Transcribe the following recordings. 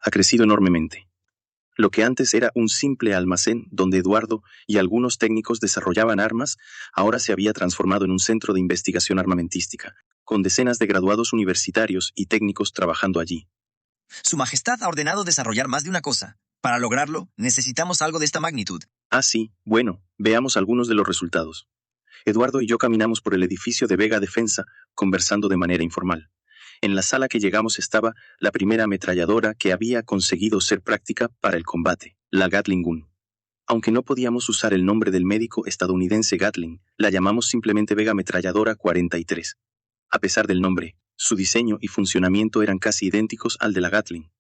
ha crecido enormemente. Lo que antes era un simple almacén donde Eduardo y algunos técnicos desarrollaban armas, ahora se había transformado en un centro de investigación armamentística, con decenas de graduados universitarios y técnicos trabajando allí. Su Majestad ha ordenado desarrollar más de una cosa. Para lograrlo, necesitamos algo de esta magnitud. Ah, sí, bueno, veamos algunos de los resultados. Eduardo y yo caminamos por el edificio de Vega Defensa, conversando de manera informal. En la sala que llegamos estaba la primera ametralladora que había conseguido ser práctica para el combate, la Gatling Gun. Aunque no podíamos usar el nombre del médico estadounidense Gatling, la llamamos simplemente Vega Ametralladora 43. A pesar del nombre, su diseño y funcionamiento eran casi idénticos al de la Gatling.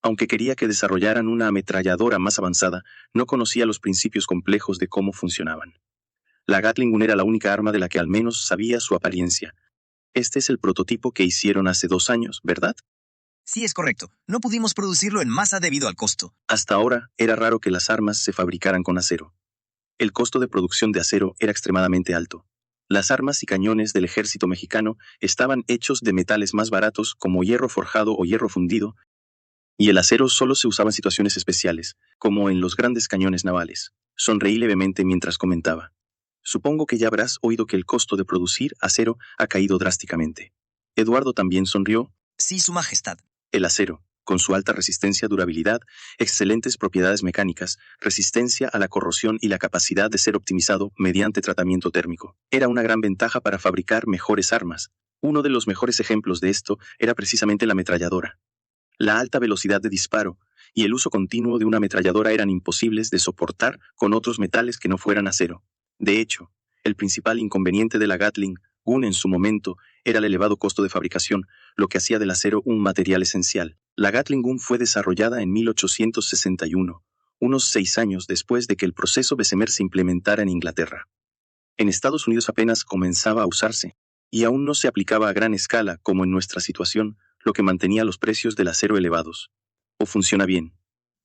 Aunque quería que desarrollaran una ametralladora más avanzada, no conocía los principios complejos de cómo funcionaban. La Gatling Gun era la única arma de la que al menos sabía su apariencia. Este es el prototipo que hicieron hace 2 años, ¿verdad? Sí, es correcto. No pudimos producirlo en masa debido al costo. Hasta ahora, era raro que las armas se fabricaran con acero. El costo de producción de acero era extremadamente alto. Las armas y cañones del ejército mexicano estaban hechos de metales más baratos como hierro forjado o hierro fundido, y el acero solo se usaba en situaciones especiales, como en los grandes cañones navales. Sonreí levemente mientras comentaba. Supongo que ya habrás oído que el costo de producir acero ha caído drásticamente. Eduardo también sonrió. Sí, Su Majestad. El acero, con su alta resistencia, durabilidad, excelentes propiedades mecánicas, resistencia a la corrosión y la capacidad de ser optimizado mediante tratamiento térmico, era una gran ventaja para fabricar mejores armas. Uno de los mejores ejemplos de esto era precisamente la ametralladora. La alta velocidad de disparo y el uso continuo de una ametralladora eran imposibles de soportar con otros metales que no fueran acero. De hecho, el principal inconveniente de la Gatling Gun en su momento era el elevado costo de fabricación, lo que hacía del acero un material esencial. La Gatling Gun fue desarrollada en 1861, unos 6 años después de que el proceso Bessemer se implementara en Inglaterra. En Estados Unidos apenas comenzaba a usarse, y aún no se aplicaba a gran escala como en nuestra situación, lo que mantenía los precios del acero elevados. ¿O funciona bien?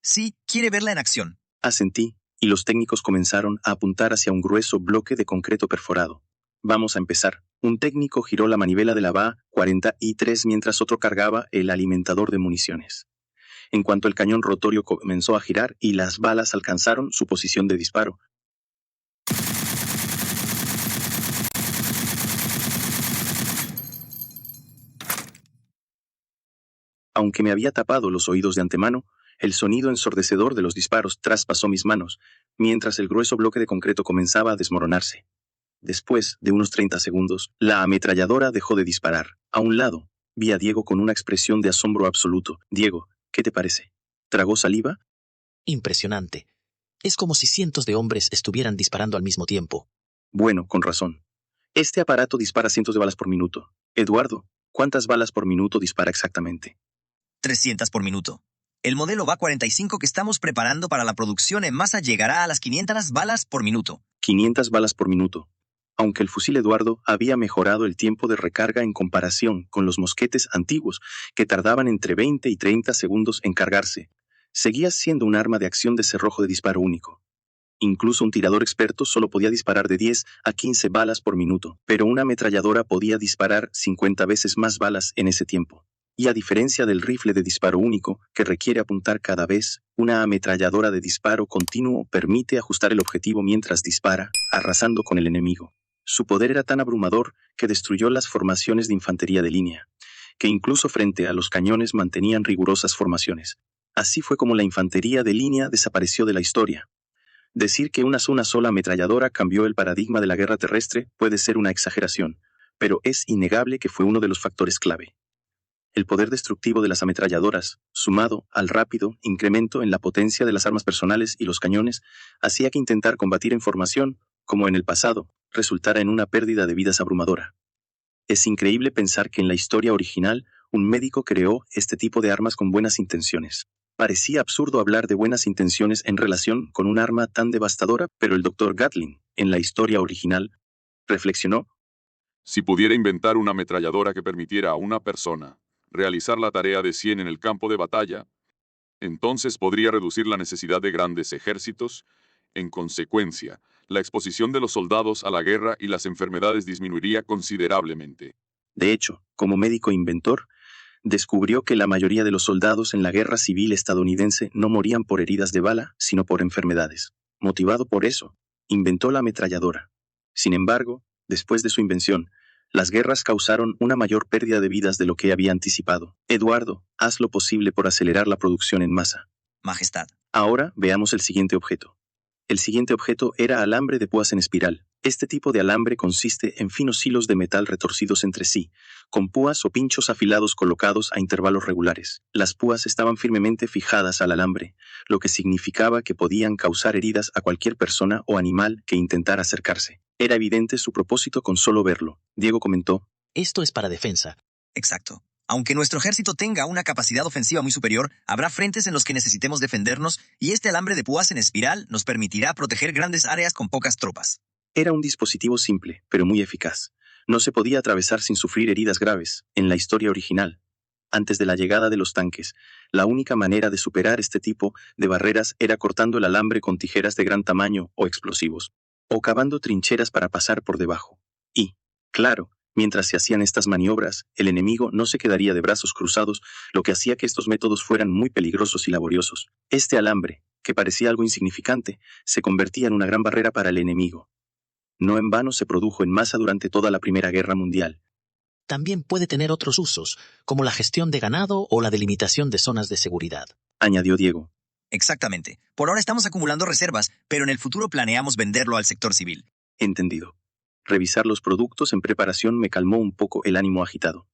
Sí, quiere verla en acción. Asentí, y los técnicos comenzaron a apuntar hacia un grueso bloque de concreto perforado. Vamos a empezar. Un técnico giró la manivela de la BA-43 mientras otro cargaba el alimentador de municiones. En cuanto el cañón rotorio comenzó a girar y las balas alcanzaron su posición de disparo, aunque me había tapado los oídos de antemano, el sonido ensordecedor de los disparos traspasó mis manos, mientras el grueso bloque de concreto comenzaba a desmoronarse. Después de unos 30 segundos, la ametralladora dejó de disparar. A un lado, vi a Diego con una expresión de asombro absoluto. Diego, ¿qué te parece? ¿Tragó saliva? Impresionante. Es como si cientos de hombres estuvieran disparando al mismo tiempo. Bueno, con razón. Este aparato dispara cientos de balas por minuto. Eduardo, ¿cuántas balas por minuto dispara exactamente? 300 por minuto. El modelo BA-45 que estamos preparando para la producción en masa llegará a las 500 balas por minuto. 500 balas por minuto. Aunque el fusil Eduardo había mejorado el tiempo de recarga en comparación con los mosquetes antiguos, que tardaban entre 20 y 30 segundos en cargarse, seguía siendo un arma de acción de cerrojo de disparo único. Incluso un tirador experto solo podía disparar de 10 a 15 balas por minuto, pero una ametralladora podía disparar 50 veces más balas en ese tiempo. Y a diferencia del rifle de disparo único, que requiere apuntar cada vez, una ametralladora de disparo continuo permite ajustar el objetivo mientras dispara, arrasando con el enemigo. Su poder era tan abrumador que destruyó las formaciones de infantería de línea, que incluso frente a los cañones mantenían rigurosas formaciones. Así fue como la infantería de línea desapareció de la historia. Decir que una sola ametralladora cambió el paradigma de la guerra terrestre puede ser una exageración, pero es innegable que fue uno de los factores clave. El poder destructivo de las ametralladoras, sumado al rápido incremento en la potencia de las armas personales y los cañones, hacía que intentar combatir en formación, como en el pasado, resultara en una pérdida de vidas abrumadora. Es increíble pensar que en la historia original, un médico creó este tipo de armas con buenas intenciones. Parecía absurdo hablar de buenas intenciones en relación con un arma tan devastadora, pero el Dr. Gatling, en la historia original, reflexionó. Si pudiera inventar una ametralladora que permitiera a una persona realizar la tarea de 100 en el campo de batalla, entonces podría reducir la necesidad de grandes ejércitos. En consecuencia, la exposición de los soldados a la guerra y las enfermedades disminuiría considerablemente. De hecho, como médico inventor, Descubrió que la mayoría de los soldados en la guerra civil estadounidense no morían por heridas de bala, sino por enfermedades. Motivado por eso, inventó la ametralladora. Sin embargo, después de su invención, las guerras causaron una mayor pérdida de vidas de lo que había anticipado. Eduardo, haz lo posible por acelerar la producción en masa. Majestad. Ahora veamos el siguiente objeto. El siguiente objeto era alambre de púas en espiral. Este tipo de alambre consiste en finos hilos de metal retorcidos entre sí, con púas o pinchos afilados colocados a intervalos regulares. Las púas estaban firmemente fijadas al alambre, lo que significaba que podían causar heridas a cualquier persona o animal que intentara acercarse. Era evidente su propósito con solo verlo. Diego comentó: Esto es para defensa. Exacto. Aunque nuestro ejército tenga una capacidad ofensiva muy superior, habrá frentes en los que necesitemos defendernos y este alambre de púas en espiral nos permitirá proteger grandes áreas con pocas tropas. Era un dispositivo simple, pero muy eficaz. No se podía atravesar sin sufrir heridas graves, en la historia original. Antes de la llegada de los tanques, la única manera de superar este tipo de barreras era cortando el alambre con tijeras de gran tamaño o explosivos, o cavando trincheras para pasar por debajo. Y, claro, mientras se hacían estas maniobras, el enemigo no se quedaría de brazos cruzados, lo que hacía que estos métodos fueran muy peligrosos y laboriosos. Este alambre, que parecía algo insignificante, se convertía en una gran barrera para el enemigo. No en vano se produjo en masa durante toda la Primera Guerra Mundial. También puede tener otros usos, como la gestión de ganado o la delimitación de zonas de seguridad, añadió Diego. Exactamente. Por ahora estamos acumulando reservas, pero en el futuro planeamos venderlo al sector civil. Entendido. Revisar los productos en preparación me calmó un poco el ánimo agitado.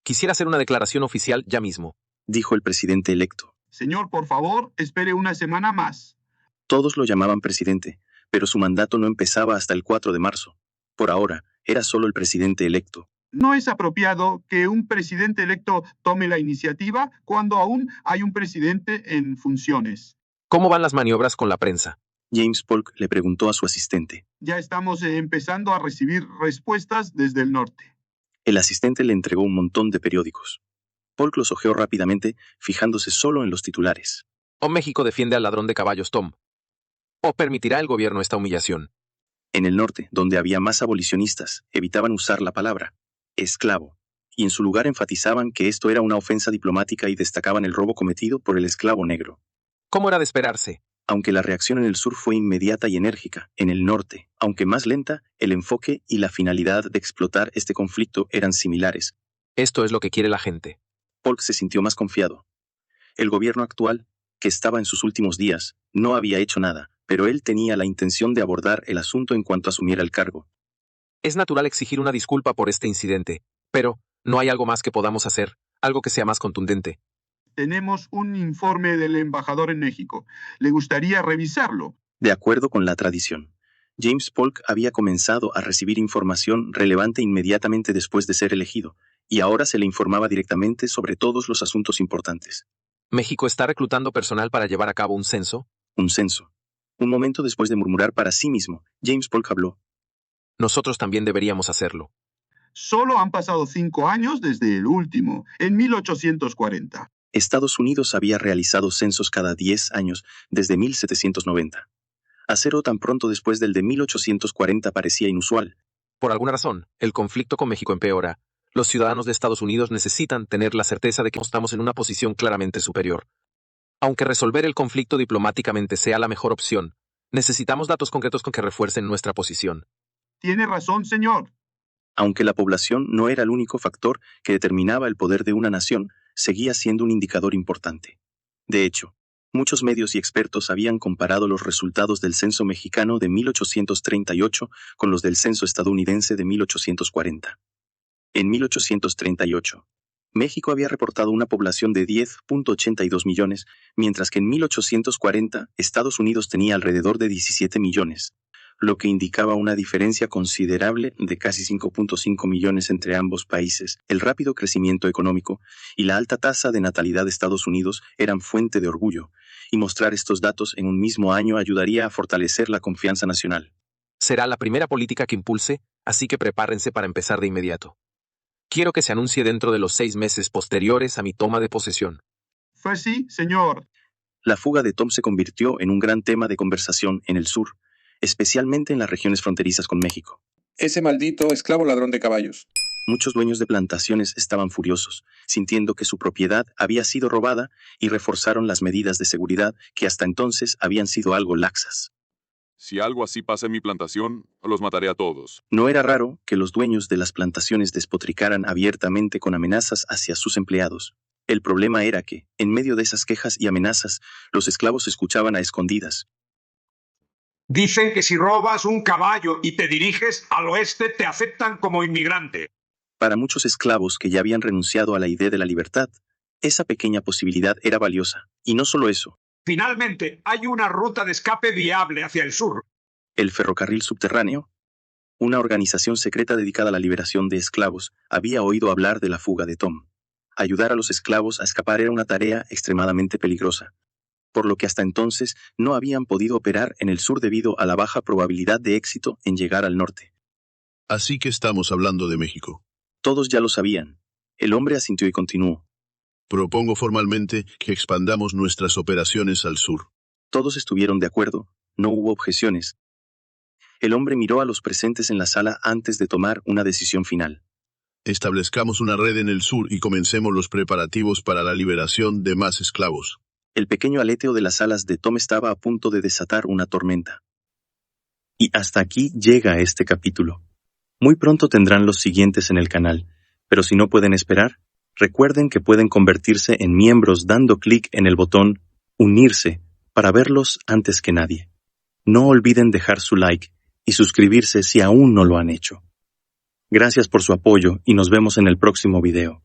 Quisiera hacer una declaración oficial ya mismo, dijo el presidente electo. Señor, por favor, espere una semana más. Todos lo llamaban presidente, pero su mandato no empezaba hasta el 4 de marzo. Por ahora, era solo el presidente electo. No es apropiado que un presidente electo tome la iniciativa cuando aún hay un presidente en funciones. ¿Cómo van las maniobras con la prensa? James Polk le preguntó a su asistente. Ya estamos empezando a recibir respuestas desde el norte. El asistente le entregó un montón de periódicos. Polk los hojeó rápidamente, fijándose solo en los titulares. ¿O México defiende al ladrón de caballos Tom? ¿O permitirá el gobierno esta humillación? En el norte, donde había más abolicionistas, evitaban usar la palabra esclavo, y en su lugar enfatizaban que esto era una ofensa diplomática y destacaban el robo cometido por el esclavo negro. ¿Cómo era de esperarse? Aunque la reacción en el sur fue inmediata y enérgica, en el norte, aunque más lenta, el enfoque y la finalidad de explotar este conflicto eran similares. Esto es lo que quiere la gente. Polk se sintió más confiado. El gobierno actual, que estaba en sus últimos días, no había hecho nada, pero él tenía la intención de abordar el asunto en cuanto asumiera el cargo. Es natural exigir una disculpa por este incidente, pero ¿no hay algo más que podamos hacer? Algo que sea más contundente. Tenemos un informe del embajador en México. ¿Le gustaría revisarlo? De acuerdo con la tradición, James Polk había comenzado a recibir información relevante inmediatamente después de ser elegido, y ahora se le informaba directamente sobre todos los asuntos importantes. ¿México está reclutando personal para llevar a cabo un censo? Un censo. Un momento después de murmurar para sí mismo, James Polk habló. Nosotros también deberíamos hacerlo. Solo han pasado 5 años desde el último, en 1840. Estados Unidos había realizado censos cada 10 años desde 1790. Hacerlo tan pronto después del de 1840 parecía inusual. Por alguna razón, el conflicto con México empeora. Los ciudadanos de Estados Unidos necesitan tener la certeza de que estamos en una posición claramente superior. Aunque resolver el conflicto diplomáticamente sea la mejor opción, necesitamos datos concretos con que refuercen nuestra posición. Tiene razón, señor. Aunque la población no era el único factor que determinaba el poder de una nación, seguía siendo un indicador importante. De hecho, muchos medios y expertos habían comparado los resultados del censo mexicano de 1838 con los del censo estadounidense de 1840. En 1838, México había reportado una población de 10.82 millones, mientras que en 1840 Estados Unidos tenía alrededor de 17 millones, lo que indicaba una diferencia considerable de casi 5.5 millones entre ambos países. El rápido crecimiento económico y la alta tasa de natalidad de Estados Unidos eran fuente de orgullo, y mostrar estos datos en un mismo año ayudaría a fortalecer la confianza nacional. Será la primera política que impulse, así que prepárense para empezar de inmediato. Quiero que se anuncie dentro de los 6 meses posteriores a mi toma de posesión. Fue así, señor. La fuga de Tom se convirtió en un gran tema de conversación en el sur, especialmente en las regiones fronterizas con México. Ese maldito esclavo ladrón de caballos. Muchos dueños de plantaciones estaban furiosos, sintiendo que su propiedad había sido robada, y reforzaron las medidas de seguridad que hasta entonces habían sido algo laxas. Si algo así pasa en mi plantación, los mataré a todos. No era raro que los dueños de las plantaciones despotricaran abiertamente con amenazas hacia sus empleados. El problema era que, en medio de esas quejas y amenazas, los esclavos escuchaban a escondidas. Dicen que si robas un caballo y te diriges al oeste, te aceptan como inmigrante. Para muchos esclavos que ya habían renunciado a la idea de la libertad, esa pequeña posibilidad era valiosa. Y no solo eso. Finalmente, hay una ruta de escape viable hacia el sur. El ferrocarril subterráneo, una organización secreta dedicada a la liberación de esclavos, había oído hablar de la fuga de Tom. Ayudar a los esclavos a escapar era una tarea extremadamente peligrosa, por lo que hasta entonces no habían podido operar en el sur debido a la baja probabilidad de éxito en llegar al norte. Así que estamos hablando de México. Todos ya lo sabían. El hombre asintió y continuó. Propongo formalmente que expandamos nuestras operaciones al sur. Todos estuvieron de acuerdo, no hubo objeciones. El hombre miró a los presentes en la sala antes de tomar una decisión final. Establezcamos una red en el sur y comencemos los preparativos para la liberación de más esclavos. El pequeño aleteo de las alas de Tom estaba a punto de desatar una tormenta. Y hasta aquí llega este capítulo. Muy pronto tendrán los siguientes en el canal, pero si no pueden esperar, recuerden que pueden convertirse en miembros dando clic en el botón Unirse para verlos antes que nadie. No olviden dejar su like y suscribirse si aún no lo han hecho. Gracias por su apoyo y nos vemos en el próximo video.